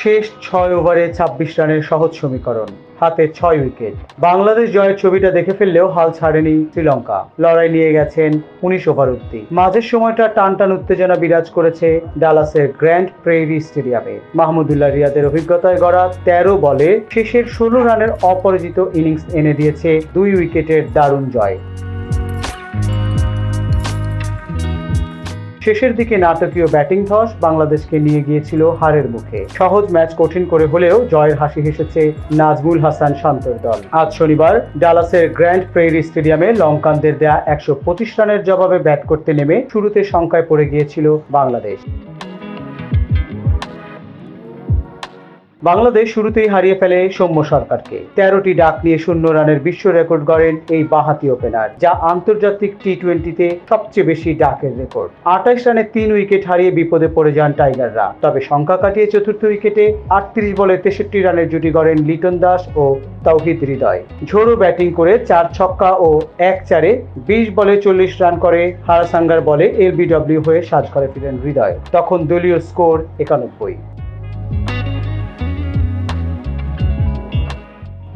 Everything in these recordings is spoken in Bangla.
শেষ 6 ওভারে 26 রানের সহজ সমীকরণ, হাতে 6 উইকেট। বাংলাদেশ জয়ের ছবিটা দেখে ফেললেও হাল ছাড়েনি শ্রীলঙ্কা। লড়াই নিয়ে গেছেন 19 ওভার অব্দি। মাঝের সময়টা টানটান উত্তেজনা বিরাজ করেছে ডালাসের গ্র্যান্ড প্রেইরি স্টেডিয়ামে। মাহমুদুল্লাহ রিয়াদের অভিজ্ঞতায় গড়া 13 বলে শেষের 16 রানের অপরাজিত ইনিংস এনে দিয়েছে 2 উইকেটের দারুণ জয়। শেষের দিকে নাটকীয় ব্যাটিং ধস বাংলাদেশকে নিয়ে গিয়েছিল হারের মুখে। সহজ ম্যাচ কঠিন করে হলেও জয়ের হাসি হেসেছে নাজমুল হাসান শান্তর দল। আজ শনিবার ডালাসের গ্র্যান্ড প্রেইরি স্টেডিয়ামে লঙ্কানদের দেয়া 125 রানের জবাবে ব্যাট করতে নেমে শুরুতে শঙ্কায় পড়ে গিয়েছিল বাংলাদেশ। বাংলাদেশ শুরুতেই হারিয়ে ফেলে সৌম্য সরকারকে। 13টি ডাক নিয়ে 0 রানের বিশ্ব রেকর্ড গড়েন এই বাঁহাতি ওপেনার, যা আন্তর্জাতিক টি-20তে সবচেয়ে বেশি ডাকের রেকর্ড। 28 রানে 3 উইকেট হারিয়ে বিপদে পড়ে যান টাইগাররা। তবে শঙ্কা কাটিয়ে চতুর্থ উইকেটে 38 বলে 63 রানের জুটি গড়েন লিটন দাস ও তাওহিদ হৃদয়। ঝোড়ো ব্যাটিং করে 4 ছক্কা ও 1 চারে 20 বলে 40 রান করে হারাসাঙ্গার বলে এলবিডব্লিউ হয়ে সাজঘরে ফিরেন হৃদয়। তখন দলীয় স্কোর 91।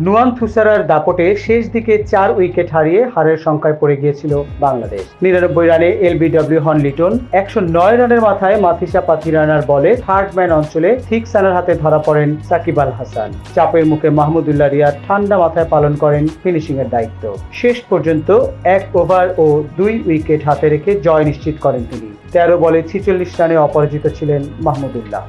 নুয়ান থুসারার দাপটে শেষ দিকে 4 উইকেট হারিয়ে হারের সংখ্যায় পড়ে গিয়েছিল বাংলাদেশ। 99 রানে এলবিডব্লিউ হন লিটন। 109 রানের মাথায় মাথিসা পাথিরানার বলে থার্ড ম্যান অঞ্চলে থিকসানের হাতে ধরা পড়েন সাকিব আল হাসান। চাপের মুখে মাহমুদুল্লাহ রিয়া ঠান্ডা মাথায় পালন করেন ফিনিশিং এর দায়িত্ব। শেষ পর্যন্ত 1 ওভার ও 2 উইকেট হাতে রেখে জয় নিশ্চিত করেন তিনি। 13 বলে 46 রানে অপরাজিত ছিলেন মাহমুদুল্লাহ।